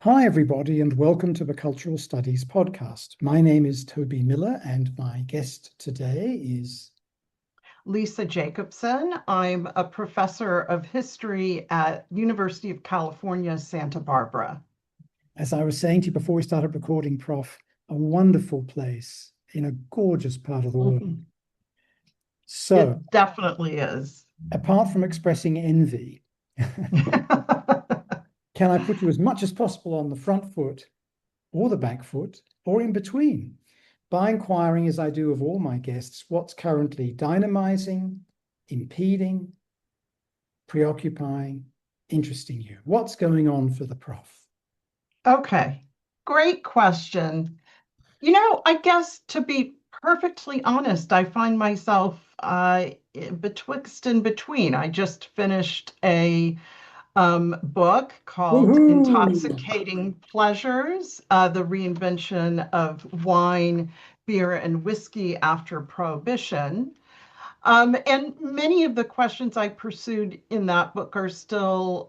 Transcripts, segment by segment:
Hi, everybody, and welcome to the Cultural Studies podcast. My name is Toby Miller, and my guest today is Lisa Jacobson. I'm a professor of history at University of California, Santa Barbara. as I was saying to you before we started recording, Prof, a wonderful place in a gorgeous part of the world. Mhm. So, It definitely is. apart from expressing envy, can I put you as much as possible on the front foot or the back foot or in between by inquiring, as I do of all my guests, what's currently dynamizing, impeding, preoccupying, interesting you? What's going on for the prof? Okay, great question. I guess to be perfectly honest, I find myself betwixt and between. I just finished a book called Woohoo! Intoxicating Pleasures, the reinvention of wine, beer, and whiskey after Prohibition. And many of the questions I pursued in that book are still,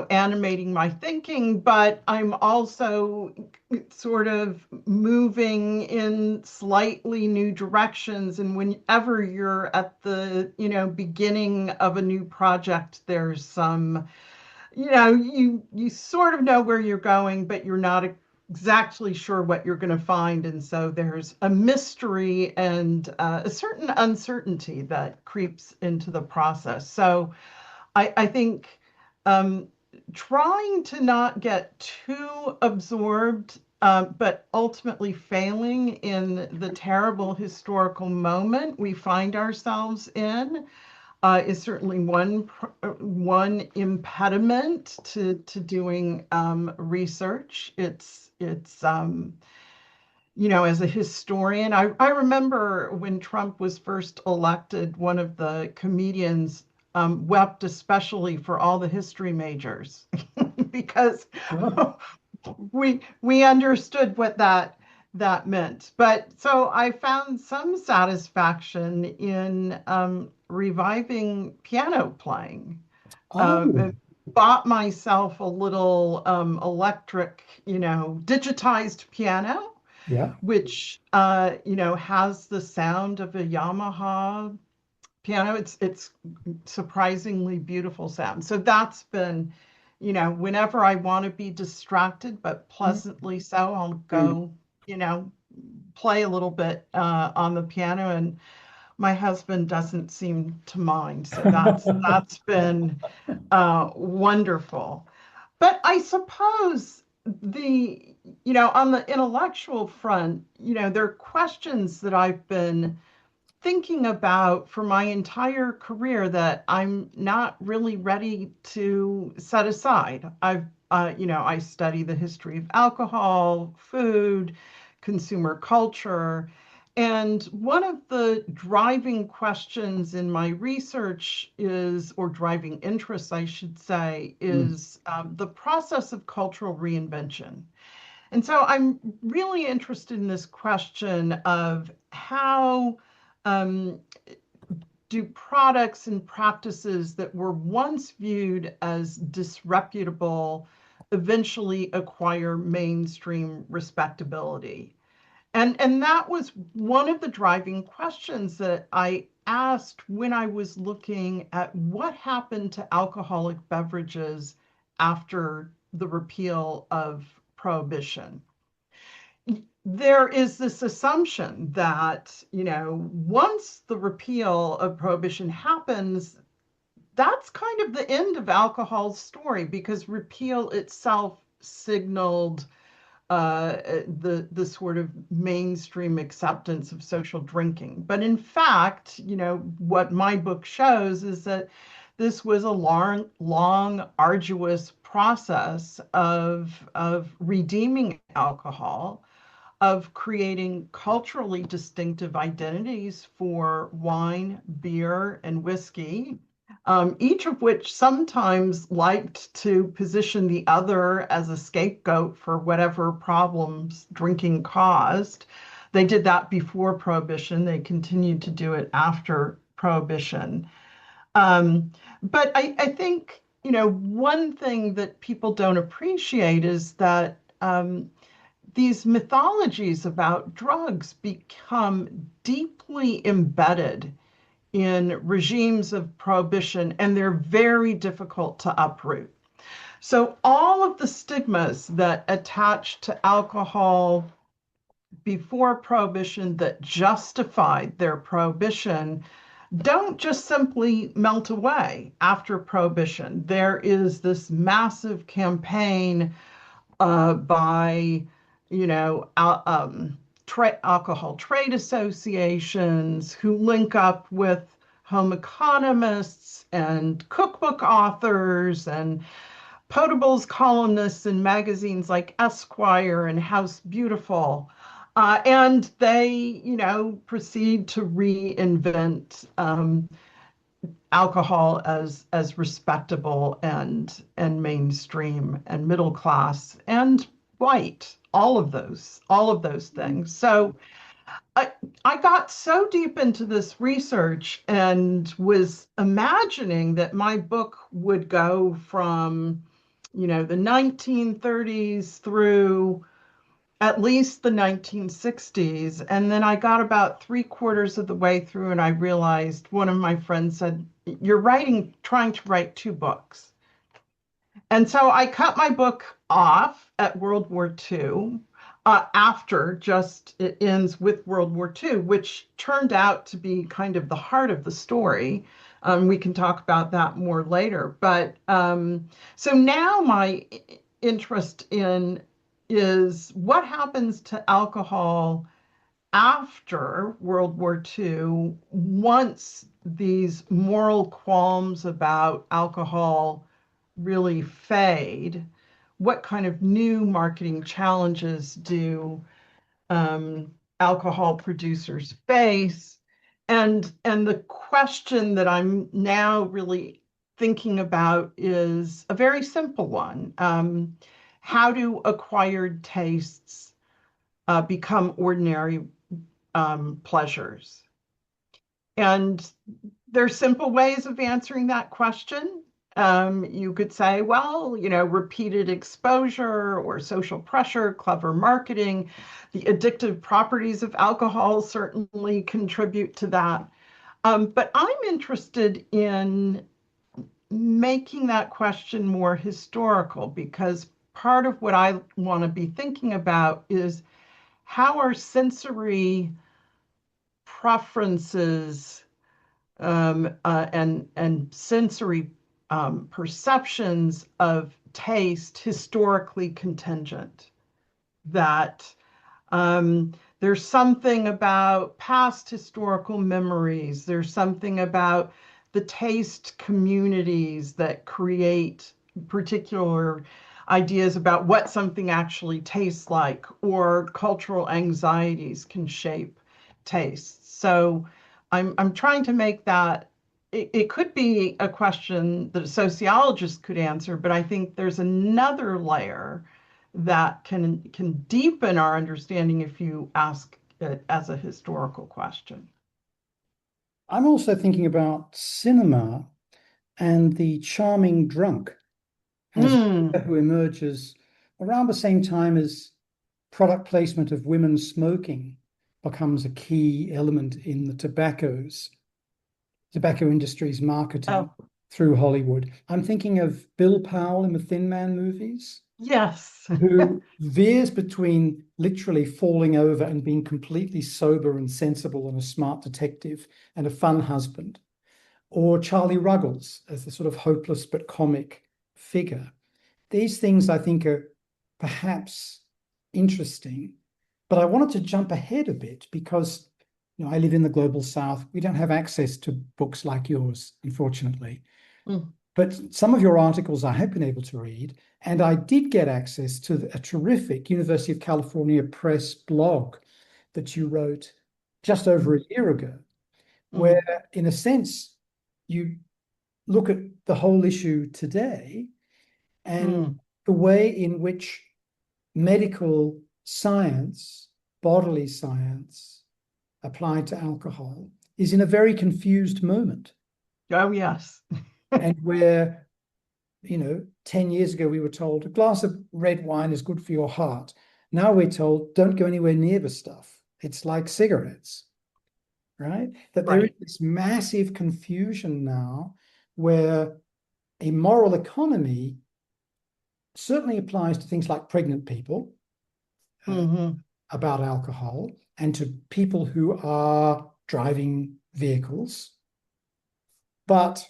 animating my thinking, but I'm also sort of moving in slightly new directions. And whenever you're at the, beginning of a new project, there's some, you sort of know where you're going, but you're not exactly sure what you're going to find. And so there's a mystery and a certain uncertainty that creeps into the process. So I think trying to not get too absorbed, but ultimately failing in the terrible historical moment we find ourselves in is certainly one impediment to doing research. As a historian, I remember when Trump was first elected, one of the comedians wept especially for all the history majors because Oh, we understood what that meant. But so I found some satisfaction in reviving piano playing. oh, Bought myself a little electric, digitized piano, yeah. which has the sound of a Yamaha piano. It's surprisingly beautiful sound. So that's been, whenever I want to be distracted but pleasantly so, I'll Mm. go, play a little bit on the piano, and my husband doesn't seem to mind. So that's been wonderful. But I suppose on the intellectual front, there are questions that I've been thinking about for my entire career that I'm not really ready to set aside. I study the history of alcohol, food, consumer culture. And one of the driving questions in my research or driving interests, I should say, Mm. is the process of cultural reinvention. And so I'm really interested in this question of how um, do products and practices that were once viewed as disreputable eventually acquire mainstream respectability? And that was one of the driving questions that I asked when I was looking at what happened to alcoholic beverages after the repeal of prohibition. There is this assumption that, once the repeal of prohibition happens, that's kind of the end of alcohol's story because repeal itself signaled the sort of mainstream acceptance of social drinking. But in fact, what my book shows is that this was a long, arduous process of redeeming alcohol, of creating culturally distinctive identities for wine, beer, and whiskey, each of which sometimes liked to position the other as a scapegoat for whatever problems drinking caused. They did that before Prohibition. They continued to do it after Prohibition. But I think one thing that people don't appreciate is that these mythologies about drugs become deeply embedded in regimes of prohibition, and they're very difficult to uproot. So, all of the stigmas that attach to alcohol before prohibition that justified their prohibition don't just simply melt away after prohibition. There is this massive campaign by, alcohol trade associations who link up with home economists and cookbook authors and potables columnists in magazines like Esquire and House Beautiful. And they, proceed to reinvent alcohol as respectable and mainstream and middle class and white, all of those things. So I, I got so deep into this research and was imagining that my book would go from, the 1930s through at least the 1960s. And then I got about three-quarters of the way through and I realized, one of my friends said, "You're trying to write two books." And so I cut my book off at World War II, after just it ends with World War II, which turned out to be kind of the heart of the story. We can talk about that more later. But so now my interest in is what happens to alcohol after World War II once these moral qualms about alcohol really fade. What kind of new marketing challenges do alcohol producers face? And the question that I'm now really thinking about is a very simple one. How do acquired tastes become ordinary pleasures? And there's simple ways of answering that question. You could say, well, repeated exposure or social pressure, clever marketing, the addictive properties of alcohol certainly contribute to that. But I'm interested in making that question more historical because part of what I want to be thinking about is how our sensory preferences and sensory perceptions of taste historically contingent. That there's something about past historical memories. There's something about the taste communities that create particular ideas about what something actually tastes like, or cultural anxieties can shape tastes. So I'm trying to make that it could be a question that a sociologist could answer, but I think there's another layer that can deepen our understanding if you ask it as a historical question. I'm also thinking about cinema and the charming drunk as Mm. who emerges around the same time as product placement of women smoking becomes a key element in the tobacco industry's marketing Oh, through Hollywood. I'm thinking of Bill Powell in the Thin Man movies, yes. who veers between literally falling over and being completely sober and sensible and a smart detective and a fun husband, or Charlie Ruggles as the sort of hopeless but comic figure. These things I think are perhaps interesting, but I wanted to jump ahead a bit because I live in the global south. We don't have access to books like yours, unfortunately. Mm. But some of your articles I have been able to read, and I did get access to a terrific University of California Press blog that you wrote just over a year ago, Mm. where, in a sense, you look at the whole issue today and Mm. the way in which medical science, bodily science, applied to alcohol is in a very confused moment, Oh, yes. and where 10 years ago, we were told a glass of red wine is good for your heart. Now we're told don't go anywhere near the stuff. It's like cigarettes, right? That there is Right. this massive confusion now where a moral economy certainly applies to things like pregnant people uh, Hmm. about alcohol and to people who are driving vehicles, but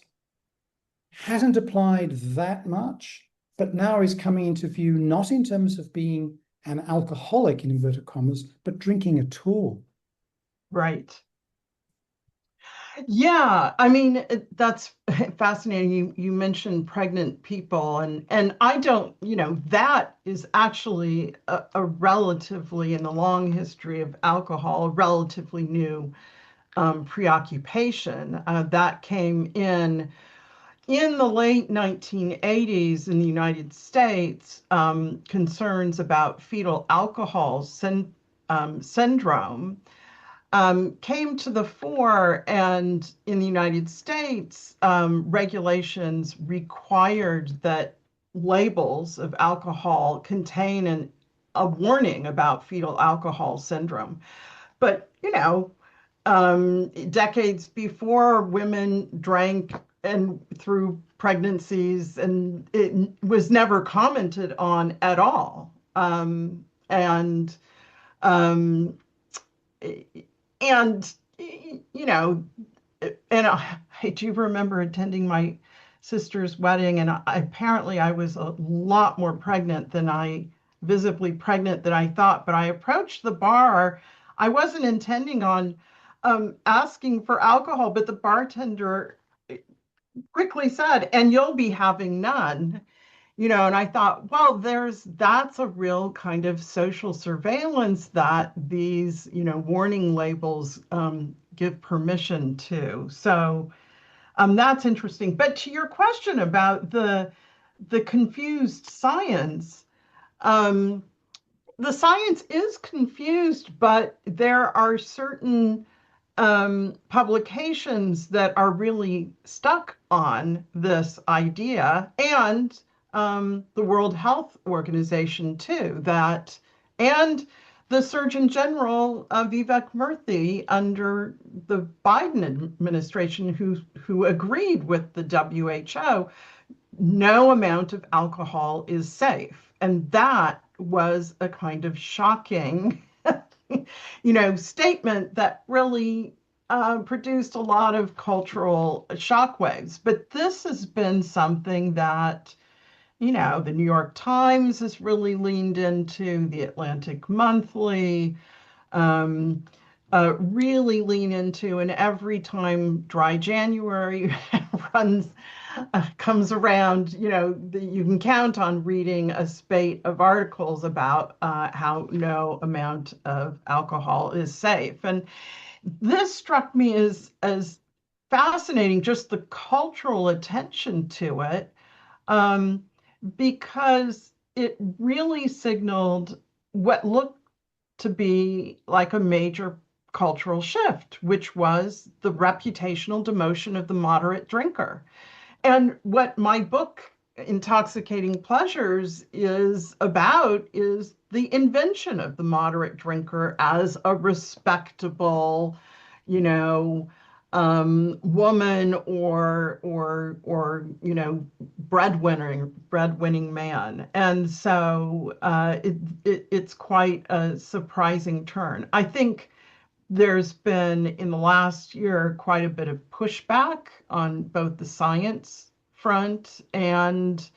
hasn't applied that much, but now is coming into view not in terms of being an alcoholic in inverted commas, but drinking at all. Right. Yeah, I mean that's fascinating. You mentioned pregnant people, and I don't, that is actually a relatively in the long history of alcohol, a relatively new preoccupation that came in the late 1980s in the United States. Concerns about fetal alcohol syndrome came to the fore, and in the United States, regulations required that labels of alcohol contain a warning about fetal alcohol syndrome. But, decades before, women drank and through pregnancies, and it was never commented on at all. And um, and you know and I do remember attending my sister's wedding, and apparently I was a lot more pregnant than I visibly pregnant than I thought. But I approached the bar. I wasn't intending on asking for alcohol, but the bartender quickly said, "And you'll be having none." And I thought, well, that's a real kind of social surveillance that these, warning labels give permission to. So that's interesting. But to your question about the confused science, um, the science is confused, but there are certain publications that are really stuck on this idea, and the World Health Organization too, and the Surgeon General Vivek Murthy under the Biden administration, who agreed with the WHO, no amount of alcohol is safe. And that was a kind of shocking, statement that really produced a lot of cultural shockwaves. But this has been something that, the New York Times has really leaned into, the Atlantic Monthly, um, really lean into, and every time Dry January runs comes around, you can count on reading a spate of articles about how no amount of alcohol is safe. And this struck me as fascinating, just the cultural attention to it, um, because it really signaled what looked to be like a major cultural shift, which was the reputational demotion of the moderate drinker. And what my book, Intoxicating Pleasures, is about is the invention of the moderate drinker as a respectable, you know, woman or breadwinning man. And so it's quite a surprising turn. I think there's been in the last year quite a bit of pushback on both the science front, and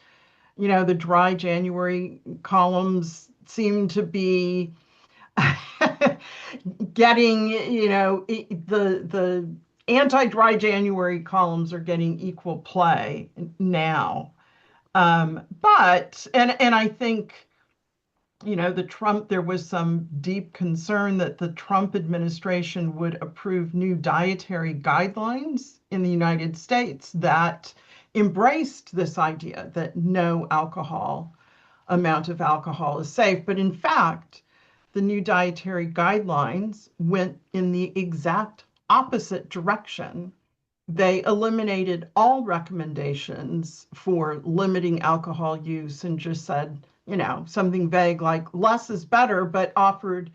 the Dry January columns seem to be getting, the anti-Dry January columns are getting equal play now. But and I think, there was some deep concern that the Trump administration would approve new dietary guidelines in the United States that embraced this idea that no amount of alcohol is safe. But in fact, the new dietary guidelines went in the exact opposite direction they eliminated all recommendations for limiting alcohol use and just said, something vague like less is better, but offered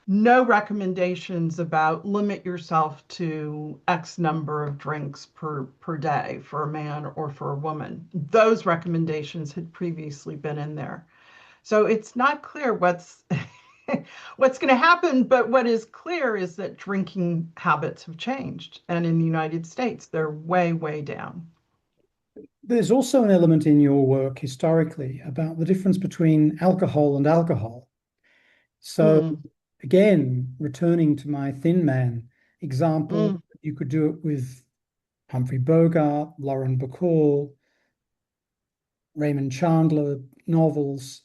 no recommendations about limit yourself to X number of drinks per day for a man or for a woman. Those recommendations had previously been in there. So it's not clear what's what's going to happen, but what is clear is that drinking habits have changed. And in the United States, they're way, way down. There's also an element in your work historically about the difference between alcohol and alcohol. So Mm, again, returning to my Thin Man example, mm, you could do it with Humphrey Bogart, Lauren Bacall, Raymond Chandler novels,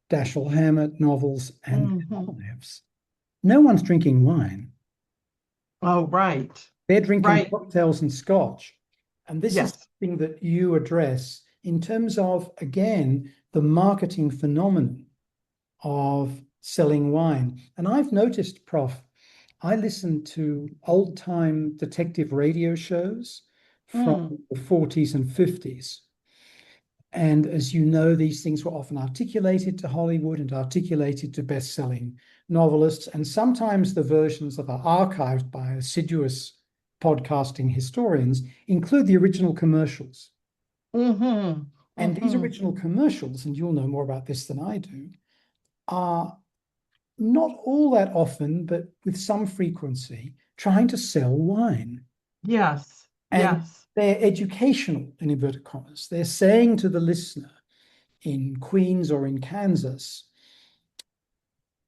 Dashiell Hammett novels, and mhm. Lives. No one's drinking wine. Oh, right. They're drinking Right. cocktails and scotch. And this is Yes. something that you address in terms of, again, the marketing phenomenon of selling wine. And I've noticed, Prof, I listen to old time detective radio shows from Mm, the 40s and 50s. And as you know, these things were often articulated to Hollywood and articulated to best selling novelists. And sometimes the versions that are archived by assiduous podcasting historians include the original commercials. mm-hmm, And these mm-hmm. original commercials, and you'll know more about this than I do, are not all that often, but with some frequency, trying to sell wine. Yes. And Yes. they're educational, in inverted commas. They're saying to the listener in Queens or in Kansas,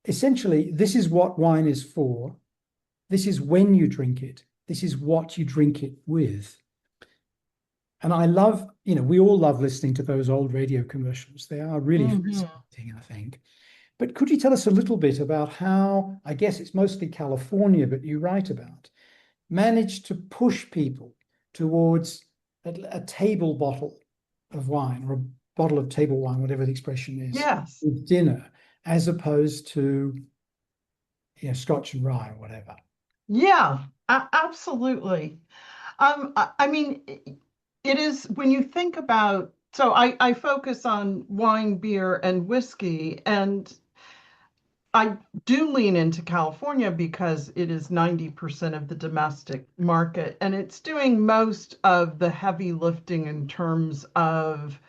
essentially, this is what wine is for. This is when you drink it. This is what you drink it with. And I love, we all love listening to those old radio commercials. They are really Mm-hmm. fascinating, I think. But could you tell us a little bit about how, I guess it's mostly California, but you write about, managed to push people towards a table bottle of wine or a bottle of table wine, whatever the expression is, Yes. with dinner, as opposed to Scotch and rye or whatever. Yeah, absolutely. I mean, it is when you think about, so I focus on wine, beer, and whiskey, and I do lean into California because it is 90% of the domestic market, and it's doing most of the heavy lifting in terms of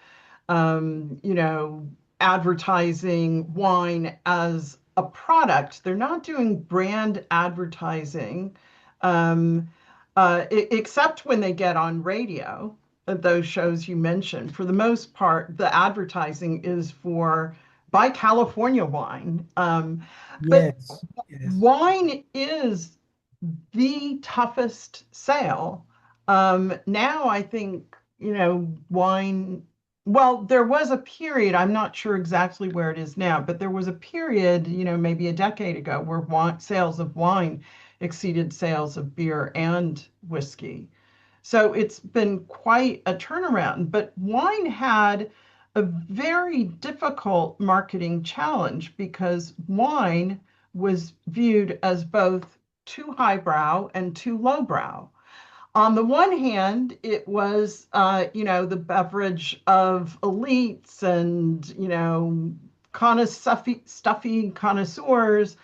um, you know, advertising wine as a product. They're not doing brand advertising, um, except when they get on radio, those shows you mentioned. For the most part, the advertising is for buy California wine. But Yes, yes, wine is the toughest sale. Now I think, wine, well, there was a period, I'm not sure exactly where it is now, but there was a period, maybe a decade ago where sales of wine exceeded sales of beer and whiskey. So it's been quite a turnaround, but wine had a very difficult marketing challenge because wine was viewed as both too highbrow and too lowbrow. On the one hand, it was, the beverage of elites and, kind of stuffy connoisseurs.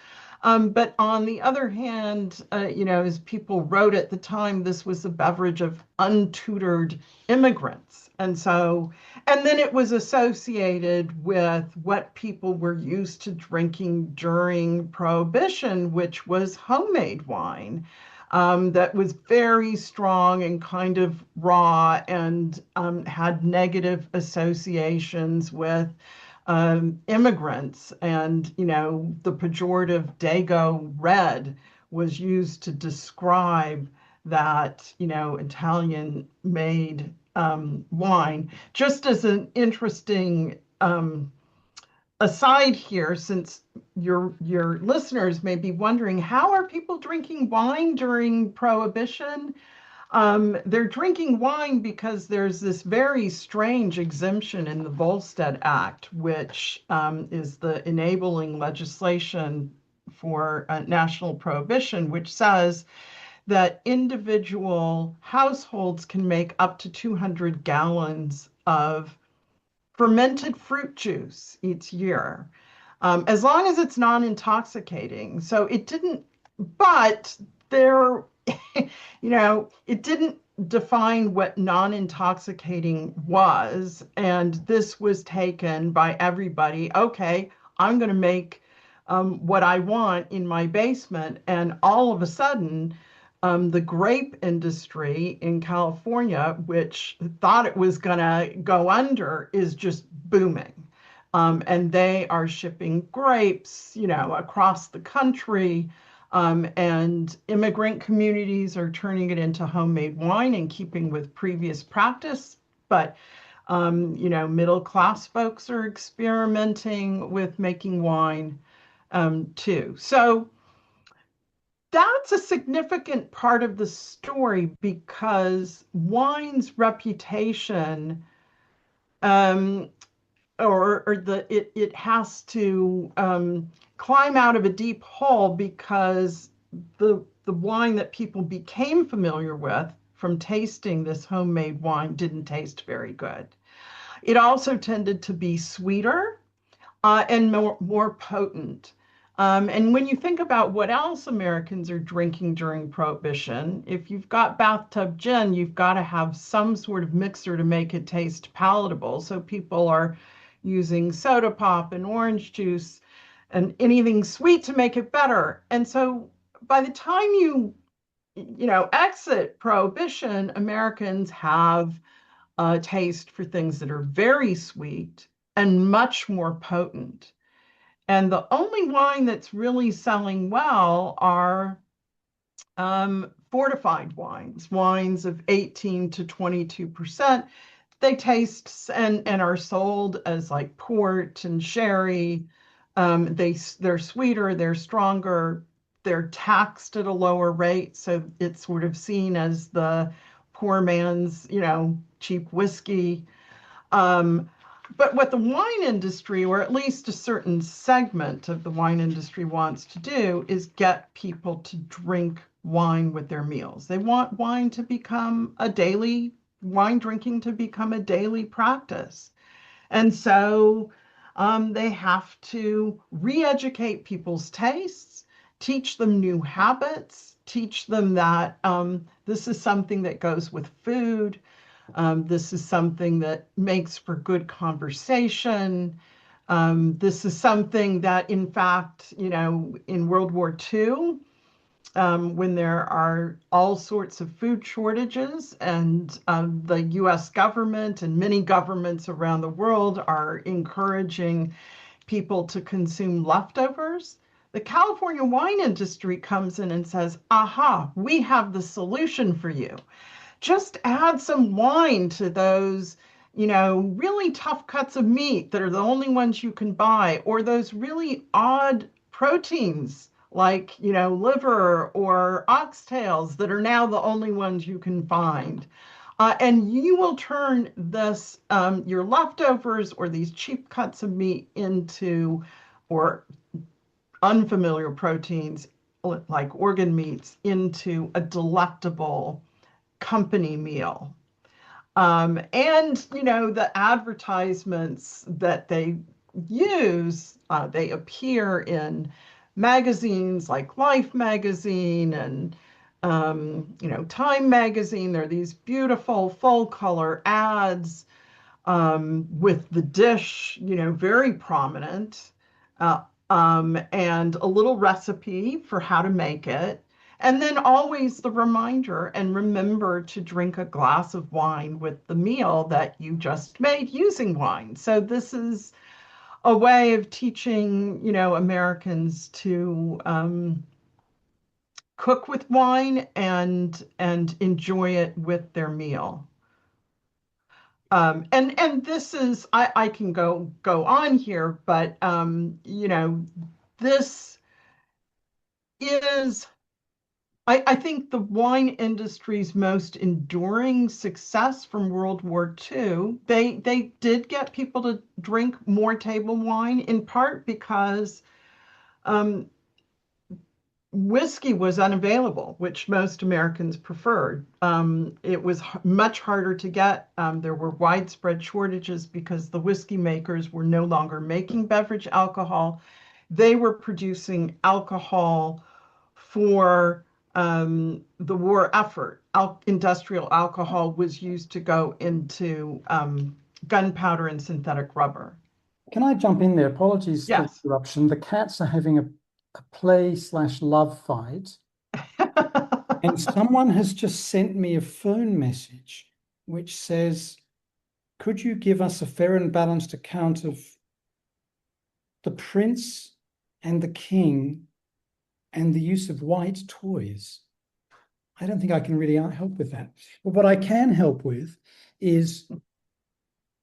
But on the other hand, as people wrote at the time, this was a beverage of untutored immigrants. And then it was associated with what people were used to drinking during Prohibition, which was homemade wine that was very strong and kind of raw and had negative associations with immigrants. And, the pejorative Dago red was used to describe that, Italian made wine. Just as an interesting aside here, since your listeners may be wondering, how are people drinking wine during Prohibition? They're drinking wine because there's this very strange exemption in the Volstead Act, which is the enabling legislation for national prohibition, which says that individual households can make up to 200 gallons of fermented fruit juice each year, as long as it's non-intoxicating. So it didn't, but there, it didn't define what non-intoxicating was. And this was taken by everybody. Okay, I'm going to make what I want in my basement. And all of a sudden, the grape industry in California, which thought it was going to go under, is just booming. And they are shipping grapes, across the country. And immigrant communities are turning it into homemade wine in keeping with previous practice. But, middle class folks are experimenting with making wine too. So that's a significant part of the story because wine's reputation, um, it has to climb out of a deep hole because the wine that people became familiar with from tasting this homemade wine didn't taste very good. It also tended to be sweeter and more potent. And when you think about what else Americans are drinking during Prohibition, if you've got bathtub gin, you've got to have some sort of mixer to make it taste palatable. So people are using soda pop and orange juice and anything sweet to make it better. And so by the time exit Prohibition, Americans have a taste for things that are very sweet and much more potent. And the only wine that's really selling well are fortified wines, wines of 18 to 22%. They taste and are sold as like port and sherry. They're sweeter, they're stronger, they're taxed at a lower rate. So it's sort of seen as the poor man's, cheap whiskey. But what the wine industry, or at least a certain segment of the wine industry, wants to do is get people to drink wine with their meals. They want wine drinking to become a daily practice. And so they have to re-educate people's tastes, teach them new habits, teach them that this is something that goes with food. This is something that makes for good conversation. This is something that, in fact, in World War II, when there are all sorts of food shortages and the US government and many governments around the world are encouraging people to consume leftovers, the California wine industry comes in and says, aha, we have the solution for you. Just add some wine to those, really tough cuts of meat that are the only ones you can buy, or those really odd proteins like, liver or oxtails that are now the only ones you can find. And you will turn this, your leftovers or these cheap cuts of meat or unfamiliar proteins like organ meats into a delectable company meal. And, the advertisements that they use, they appear in magazines like Life magazine and, Time magazine. There are these beautiful full color ads with the dish, very prominent, and a little recipe for how to make it. And then always the reminder, and remember to drink a glass of wine with the meal that you just made using wine. So this is a way of teaching, Americans to cook with wine and enjoy it with their meal. And this is, I can go on here, but this is, I think, the wine industry's most enduring success from World War II. They did get people to drink more table wine, in part because whiskey was unavailable, which most Americans preferred. It was much harder to get. There were widespread shortages because the whiskey makers were no longer making beverage alcohol. They were producing alcohol for the war effort. Industrial alcohol was used to go into gunpowder and synthetic rubber. Can I jump in there? Apologies for the Yes. interruption. The cats are having a play/love fight, and someone has just sent me a phone message which says, could you give us a fair and balanced account of the prince and the king and the use of white toys? I don't think I can really help with that. But what I can help with is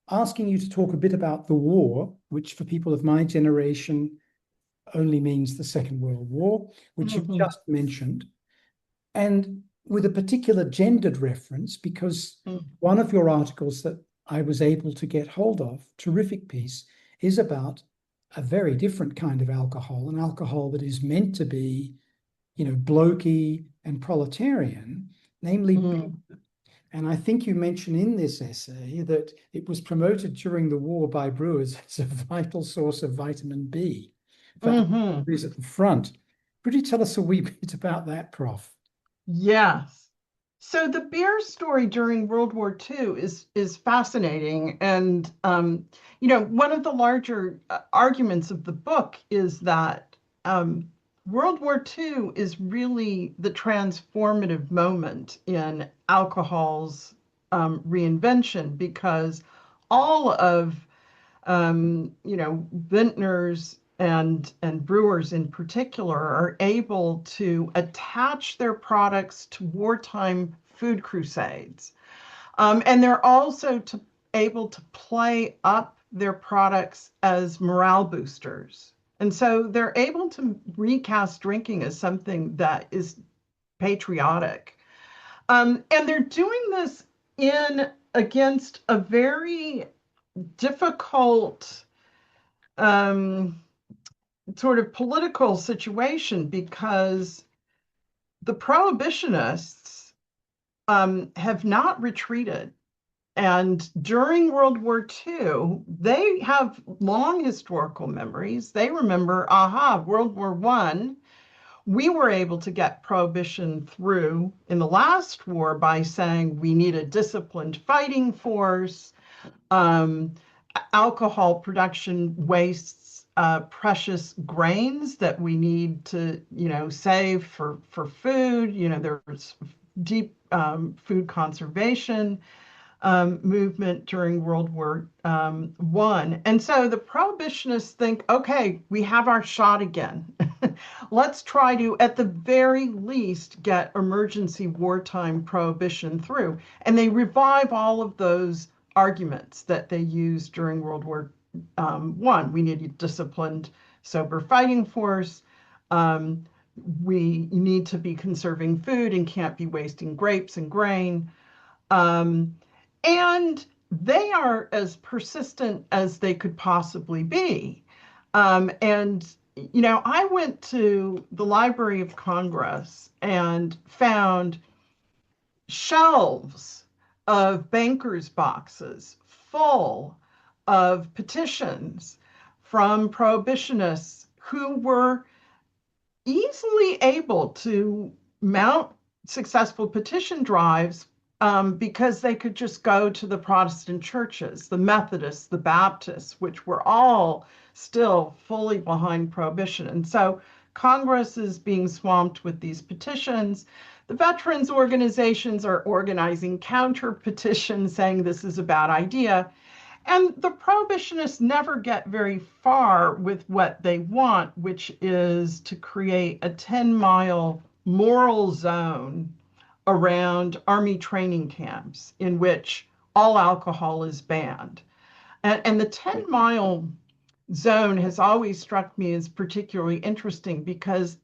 asking you to talk a bit about the war, which for people of my generation only means the Second World War, which you've just mentioned, and with a particular gendered reference, because one of your articles that I was able to get hold of, terrific piece, is about a very different kind of alcohol, an alcohol that is meant to be, blokey and proletarian, namely beer. And I think you mention in this essay that it was promoted during the war by brewers as a vital source of vitamin B for alcohols at the front. Could you tell us a wee bit about that, Prof? Yes. So the beer story during World War II is fascinating, and one of the larger arguments of the book is that World War II is really the transformative moment in alcohol's reinvention, because all of vintners and brewers in particular are able to attach their products to wartime food crusades. And they're also able to play up their products as morale boosters. And so they're able to recast drinking as something that is patriotic. And they're doing this in against a very difficult sort of political situation, because the prohibitionists have not retreated. And during World War II, they have long historical memories. They remember, World War I, we were able to get prohibition through in the last war by saying we need a disciplined fighting force. Alcohol production wastes precious grains that we need to, save for food. There's deep food conservation movement during World War I. And so the prohibitionists think, okay, we have our shot again. Let's try to, at the very least, get emergency wartime prohibition through. And they revive all of those arguments that they used during World War I. We need a disciplined, sober fighting force. We need to be conserving food and can't be wasting grapes and grain. And they are as persistent as they could possibly be. I went to the Library of Congress and found shelves of bankers' boxes full of petitions from prohibitionists who were easily able to mount successful petition drives because they could just go to the Protestant churches, the Methodists, the Baptists, which were all still fully behind prohibition. And so Congress is being swamped with these petitions. The veterans organizations are organizing counter petitions saying this is a bad idea. And the prohibitionists never get very far with what they want, which is to create a 10-mile moral zone around Army training camps in which all alcohol is banned. And the 10-mile zone has always struck me as particularly interesting, because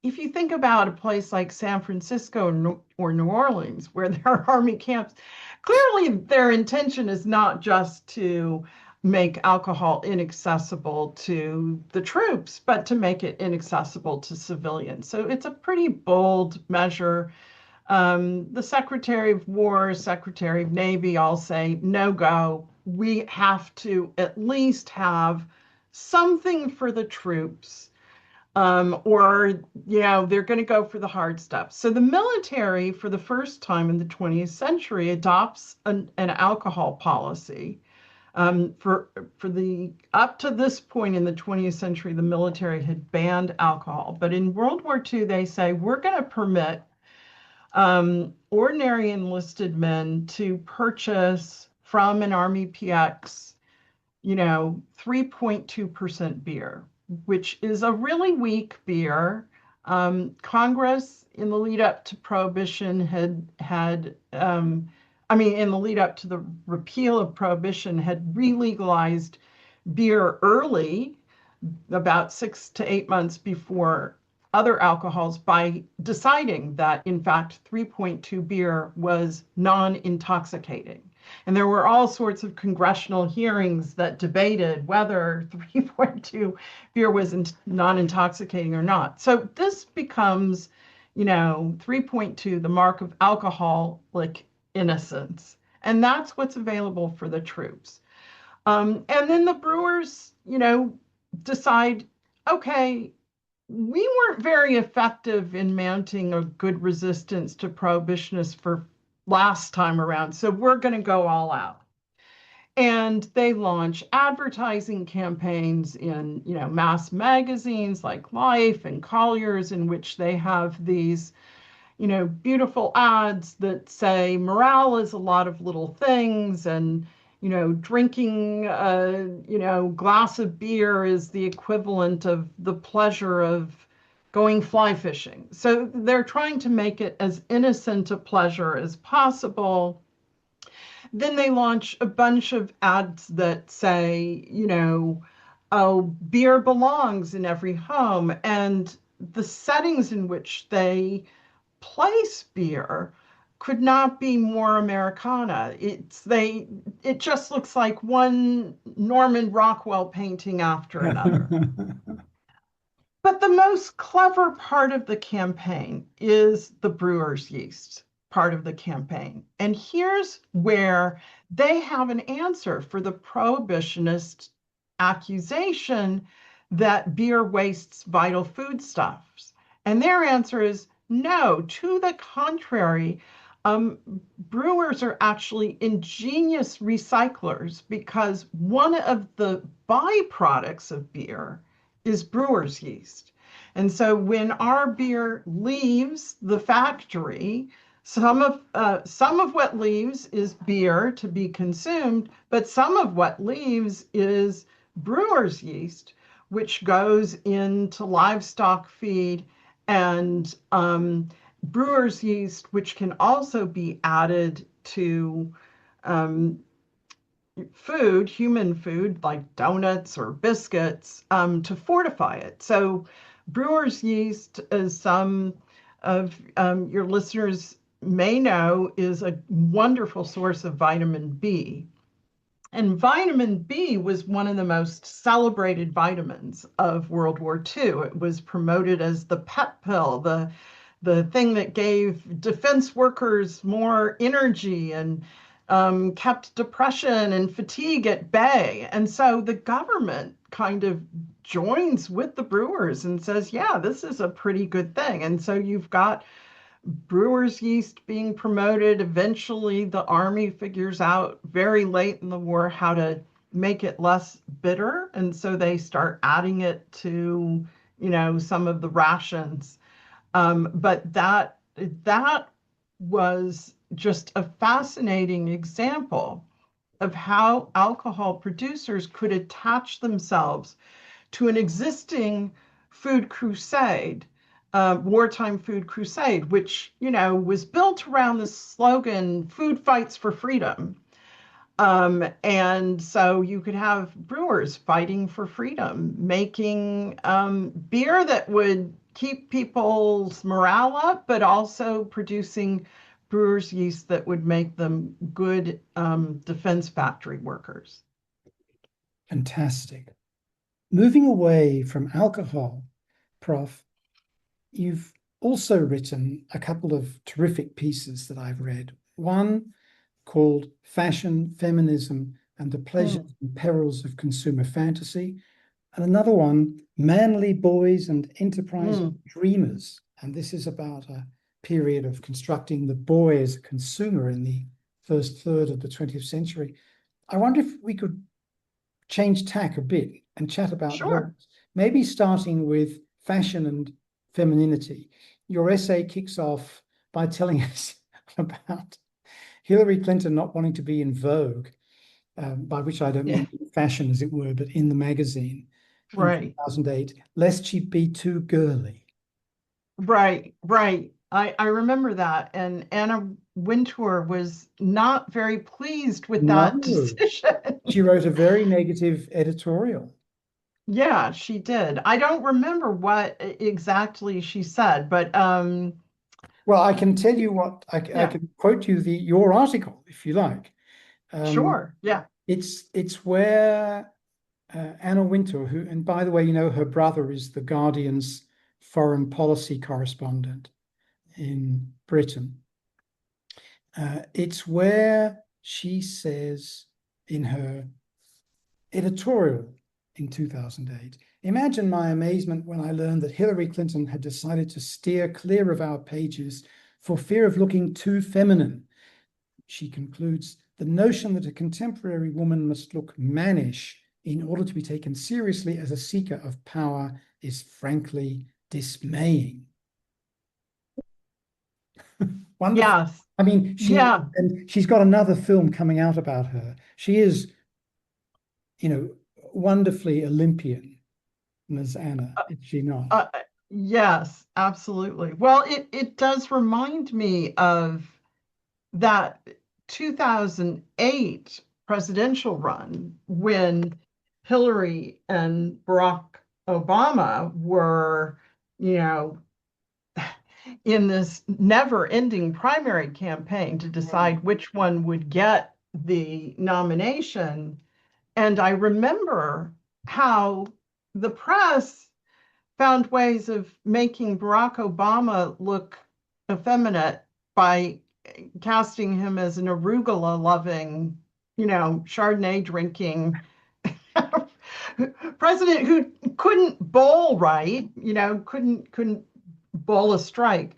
if you think about a place like San Francisco or New Orleans, where there are Army camps, clearly their intention is not just to make alcohol inaccessible to the troops, but to make it inaccessible to civilians. So it's a pretty bold measure. The Secretary of War, Secretary of Navy all say, no go. We have to at least have something for the troops. Or, they're going to go for the hard stuff. So the military, for the first time in the 20th century, adopts an alcohol policy. For the up to this point in the 20th century, the military had banned alcohol. But in World War II, they say, we're going to permit ordinary enlisted men to purchase from an Army PX, 3.2% beer, which is a really weak beer. Congress, in the lead up to Prohibition, in the lead up to the repeal of Prohibition, had re-legalized beer early, about 6 to 8 months before other alcohols, by deciding that, in fact, 3.2 beer was non-intoxicating. And there were all sorts of congressional hearings that debated whether 3.2 beer was non-intoxicating or not. So this becomes, 3.2, the mark of alcoholic innocence. And that's what's available for the troops. And then the brewers, decide, okay, we weren't very effective in mounting a good resistance to prohibitionists for last time around, so we're going to go all out. And they launch advertising campaigns in, mass magazines like Life and Collier's, in which they have these, beautiful ads that say morale is a lot of little things, and drinking a, glass of beer is the equivalent of the pleasure of going fly fishing. So they're trying to make it as innocent a pleasure as possible. Then they launch a bunch of ads that say, oh, beer belongs in every home. And the settings in which they place beer could not be more Americana. It just looks like one Norman Rockwell painting after another. But the most clever part of the campaign is the brewer's yeast part of the campaign. And here's where they have an answer for the prohibitionist accusation that beer wastes vital foodstuffs. And their answer is no, to the contrary. Brewers are actually ingenious recyclers, because one of the byproducts of beer is brewer's yeast. And so when our beer leaves the factory, some of what leaves is beer to be consumed, but some of what leaves is brewer's yeast, which goes into livestock feed, and brewer's yeast, which can also be added to food, human food, like donuts or biscuits, to fortify it. So brewer's yeast, as some of your listeners may know, is a wonderful source of vitamin B. And vitamin B was one of the most celebrated vitamins of World War II. It was promoted as the pep pill, the thing that gave defense workers more energy and kept depression and fatigue at bay. And so the government kind of joins with the brewers and says, yeah, this is a pretty good thing. And so you've got brewer's yeast being promoted. Eventually, the Army figures out very late in the war how to make it less bitter. And so they start adding it to, some of the rations. But that was just a fascinating example of how alcohol producers could attach themselves to an existing food crusade, wartime food crusade, which, was built around the slogan, food fights for freedom. And so you could have brewers fighting for freedom, making beer that would keep people's morale up, but also producing brewer's yeast that would make them good defense factory workers. Fantastic. Moving away from alcohol, Prof, you've also written a couple of terrific pieces that I've read. One called Fashion, Feminism, and the Pleasures Mm, and Perils of Consumer Fantasy, and another one, Manly Boys and Enterprising mm. Dreamers. And this is about a period of constructing the boy as a consumer in the first third of the 20th century. I wonder if we could change tack a bit and chat about those. Sure. Maybe starting with fashion and femininity. Your essay kicks off by telling us about Hillary Clinton not wanting to be in Vogue, by which I don't Yeah. mean fashion, as it were, but in the magazine in Right. 2008, lest she be too girly. Right. Right. I remember that. And Anna Wintour was not very pleased with that No, decision. she wrote a very negative editorial. Yeah, she did. I don't remember what exactly she said, but Well, I can tell you what I yeah, can quote you your article if you like. Um, sure. Yeah. it's where Anna Wintour, who, and by the way, you know, her brother is the Guardian's foreign policy correspondent in Britain. It's where she says in her editorial in 2008, imagine my amazement when I learned that Hillary Clinton had decided to steer clear of our pages for fear of looking too feminine. She concludes, the notion that a contemporary woman must look mannish in order to be taken seriously as a seeker of power is frankly dismaying. Wonderful. Yes. I mean, Yeah. she's got another film coming out about her. She is, you know, wonderfully Olympian, Ms. Anna, Uh, is she not? uh, yes, absolutely. Well, it does remind me of that 2008 presidential run when Hillary and Barack Obama were, you know, in this never-ending primary campaign to decide which one would get the nomination. And I remember how the press found ways of making Barack Obama look effeminate by casting him as an arugula loving, Chardonnay drinking president who couldn't bowl right, couldn't bowl a strike.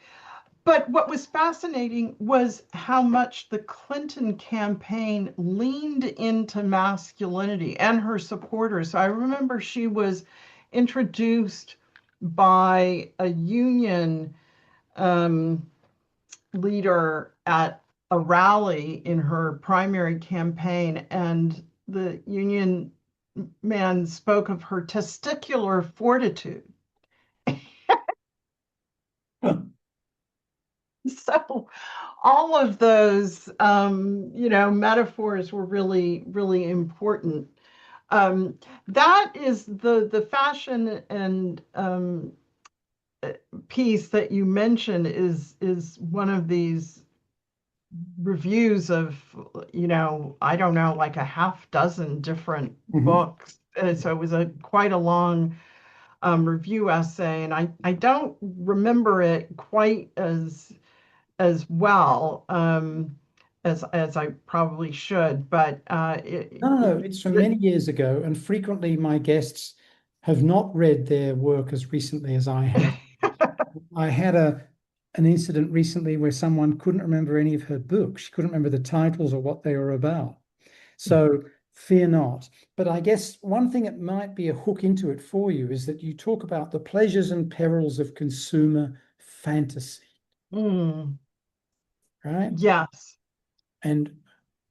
But what was fascinating was how much the Clinton campaign leaned into masculinity and her supporters. So I remember she was introduced by a union um, leader at a rally in her primary campaign, and the union man spoke of her testicular fortitude. So all of those, metaphors were really, really important. That is the fashion and piece that you mentioned is one of these reviews of, I don't know, like a half dozen different Mhm. books. So it was a quite a long review essay, and I don't remember it quite as well as I probably should, but No, no, no. It's from many years ago, and frequently my guests have not read their work as recently as I have. I had an incident recently where someone couldn't remember any of her books. She couldn't remember the titles or what they were about. So fear not. But I guess one thing that might be a hook into it for you is that you talk about the pleasures and perils of consumer fantasy, Mm, right? yes, And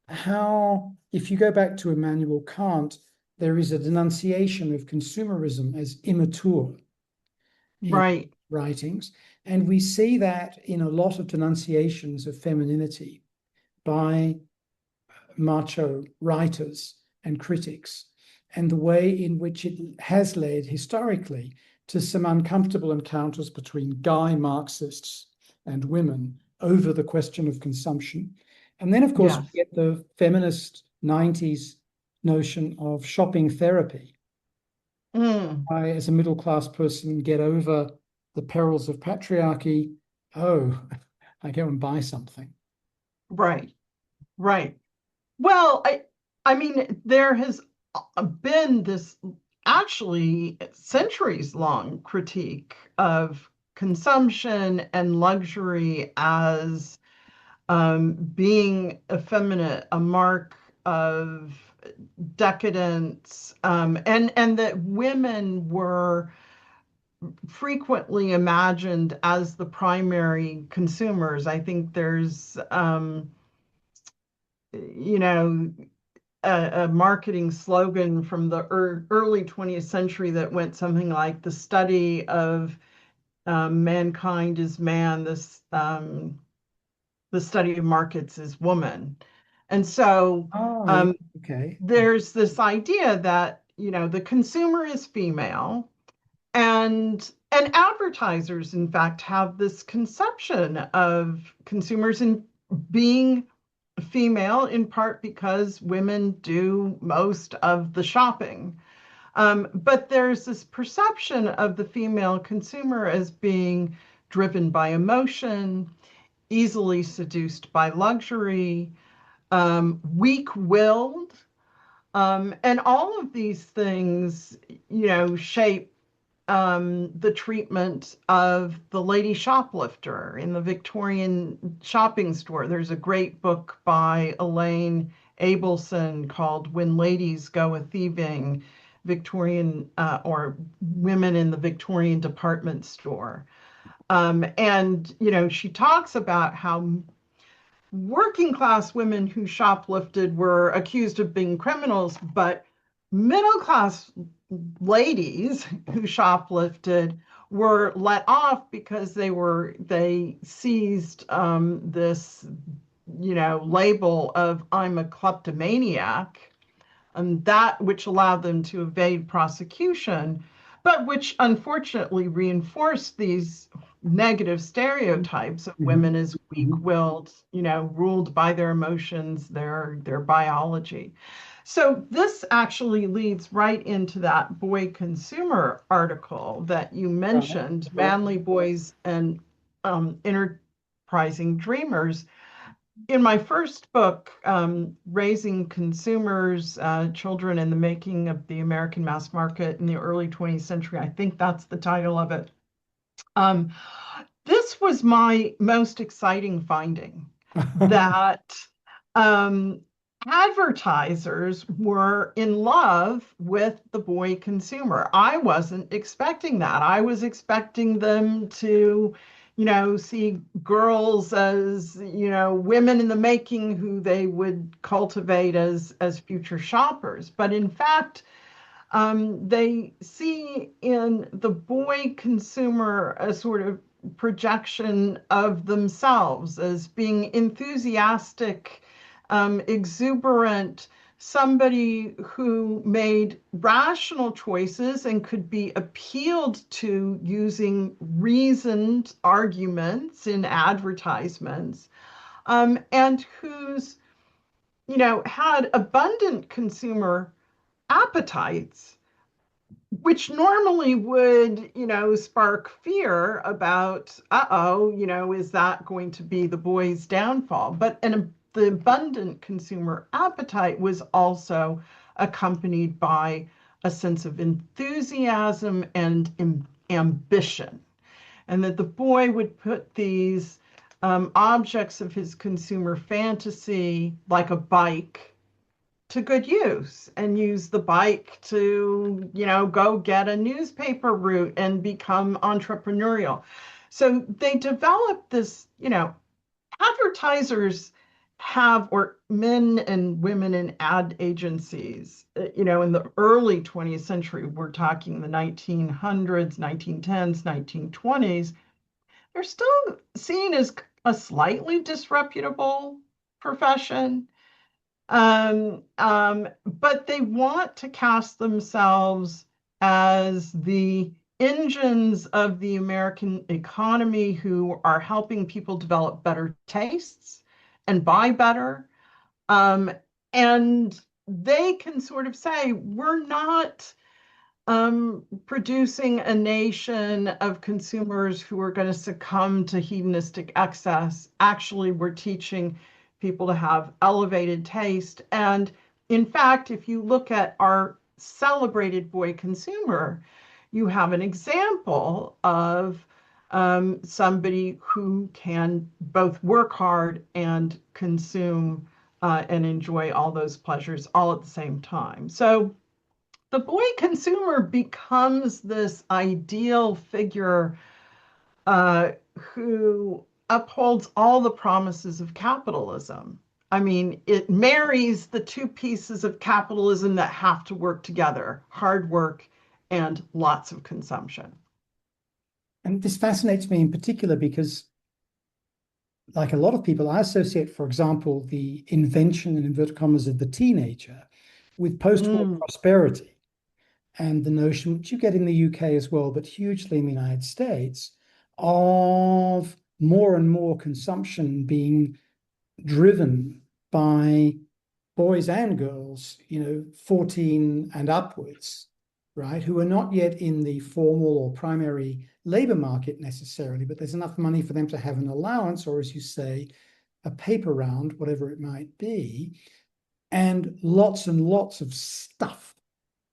how, if you go back to Immanuel Kant, there is a denunciation of consumerism as immature in right. writings. And we see that in a lot of denunciations of femininity by macho writers and critics, and the way in which it has led historically to some uncomfortable encounters between guy Marxists and women over the question of consumption. And then, of course, we Yes. get the feminist 90s notion of shopping therapy. Mm, I, as a middle class person, get over the perils of patriarchy. Oh, I go and buy something. right, right. Well, I mean, there has been this actually centuries long critique of consumption and luxury as being effeminate, a mark of decadence, and that women were frequently imagined as the primary consumers. I think there's, you know, a marketing slogan from the early 20th century that went something like the study of mankind is man, this the study of markets is woman. And so Oh, yeah. um, Okay. there's this idea that, the consumer is female, and advertisers, in fact, have this conception of consumers in being female, in part because women do most of the shopping. But there's this perception of the female consumer as being driven by emotion, easily seduced by luxury, weak-willed, and all of these things, shape the treatment of the lady shoplifter in the Victorian shopping store. There's a great book by Elaine Abelson called When Ladies Go a Thieving, Victorian or Women in the Victorian Department Store. And, she talks about how working class women who shoplifted were accused of being criminals, but middle class ladies who shoplifted were let off because they seized this label of I'm a kleptomaniac, and that which allowed them to evade prosecution, but which unfortunately reinforced these negative stereotypes of Mhm, women as mhm. weak-willed, ruled by their emotions, their biology. So this actually leads right into that boy consumer article that you Right, mentioned, right. Manly Boys and Enterprising Dreamers. In my first book, Raising Consumers, Children in the Making of the American Mass Market in the Early 20th Century, I think that's the title of it. Um, this was my most exciting finding, that um, advertisers were in love with the boy consumer. I wasn't expecting that. I was expecting them to, see girls as, women in the making who they would cultivate as future shoppers. But in fact, they see in the boy consumer a sort of projection of themselves as being enthusiastic, exuberant, somebody who made rational choices and could be appealed to using reasoned arguments in advertisements, and who's, had abundant consumer appetites, which normally would, spark fear about, uh-oh, is that going to be the boy's downfall? But the abundant consumer appetite was also accompanied by a sense of enthusiasm and ambition, and that the boy would put these objects of his consumer fantasy, like a bike, to good use, and use the bike to, go get a newspaper route and become entrepreneurial. So they developed this, advertisers have, or men and women in ad agencies, in the early 20th century, we're talking the 1900s, 1910s, 1920s, they're still seen as a slightly disreputable profession. But they want to cast themselves as the engines of the American economy who are helping people develop better tastes and buy better. Um, and they can sort of say, we're not producing a nation of consumers who are going to succumb to hedonistic excess. Actually, we're teaching people to have elevated taste. And in fact, if you look at our celebrated boy consumer, you have an example of somebody who can both work hard and consume and enjoy all those pleasures all at the same time. So the boy consumer becomes this ideal figure who upholds all the promises of capitalism. I mean, it marries the two pieces of capitalism that have to work together: hard work and lots of consumption. And this fascinates me in particular because, like a lot of people, I associate, for example, the invention, in inverted commas, of the teenager with post-war Mm, prosperity and the notion, which you get in the UK as well, but hugely in the United States, of more and more consumption being driven by boys and girls, 14 and upwards, right, who are not yet in the formal or primary labor market necessarily, but there's enough money for them to have an allowance, or as you say, a paper round, whatever it might be, and lots of stuff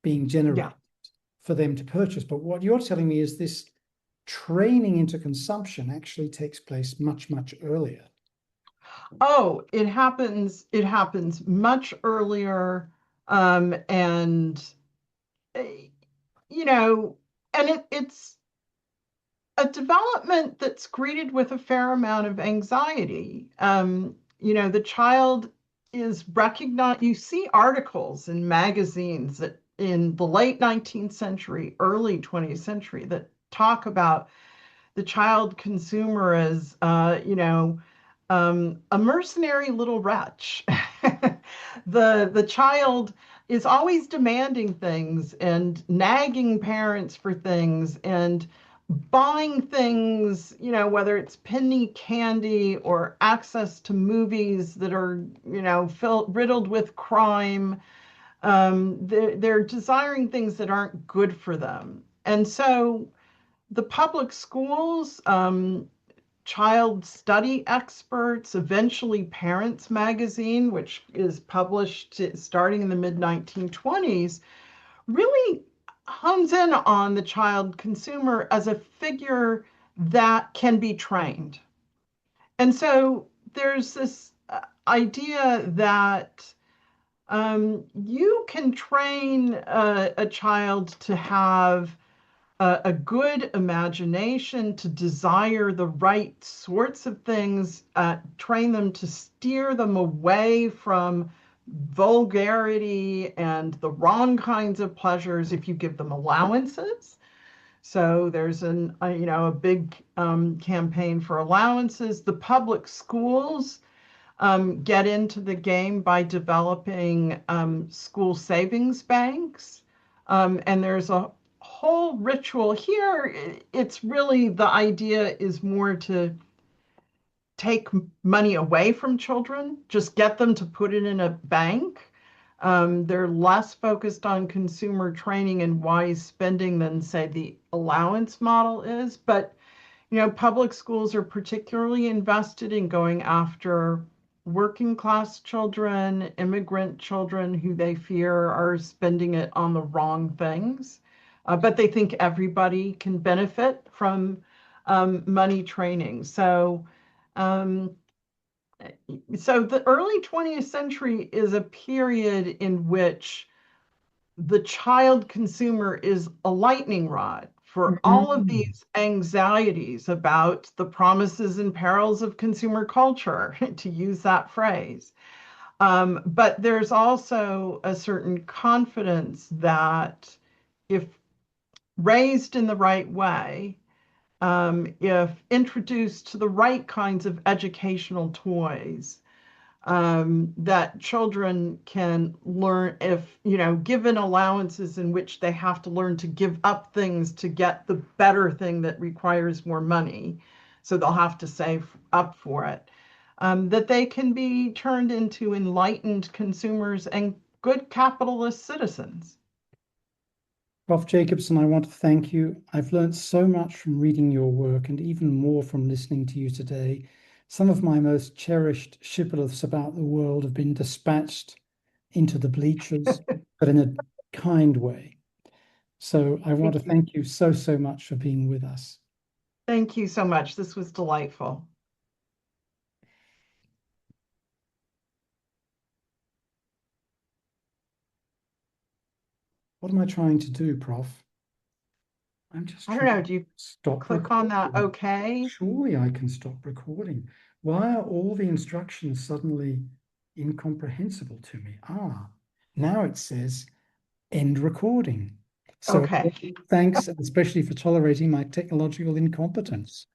being yeah. generated for them to purchase. But what you're telling me is this training into consumption actually takes place much earlier. Oh, it happens. It happens much earlier, and uh, you know, and it's a development that's greeted with a fair amount of anxiety. The child is recognized. You see articles in magazines that in the late 19th century, early 20th century that talk about the child consumer as, a mercenary little wretch. The child is always demanding things and nagging parents for things and buying things, whether it's penny candy or access to movies that are, riddled with crime. They're desiring things that aren't good for them. And so the public schools, child study experts, eventually Parents Magazine, which is published starting in the mid 1920s, really hones in on the child consumer as a figure that can be trained. And so there's this idea that you can train a child to have a good imagination, to desire the right sorts of things, train them to steer them away from vulgarity and the wrong kinds of pleasures if you give them allowances. So there's a big campaign for allowances. The public schools get into the game by developing school savings banks. And there's a whole ritual here. It's really the idea is more to take money away from children, just get them to put it in a bank. They're less focused on consumer training and wise spending than, say, the allowance model is. But public schools are particularly invested in going after working class children, immigrant children who they fear are spending it on the wrong things. But they think everybody can benefit from money training. Um, so the early 20th century is a period in which the child consumer is a lightning rod for all of Mm. these anxieties about the promises and perils of consumer culture, to use that phrase. But there's also a certain confidence that if raised in the right way, if introduced to the right kinds of educational toys, that children can learn if, given allowances in which they have to learn to give up things to get the better thing that requires more money. So they'll have to save up for it. That they can be turned into enlightened consumers and good capitalist citizens. Prof. Jacobson, I want to thank you. I've learned so much from reading your work and even more from listening to you today. Some of my most cherished shibboleths about the world have been dispatched into the bleachers, but in a kind way. So I want to Thank you. thank you so, so much for being with us. Thank you so much. This was delightful. What am I trying to do, Prof? I'm just I don't trying know. to Do you stop click on that recording. OK? Surely I can stop recording. Why are all the instructions suddenly incomprehensible to me? Ah, now it says end recording. So Okay. thanks, especially for tolerating my technological incompetence.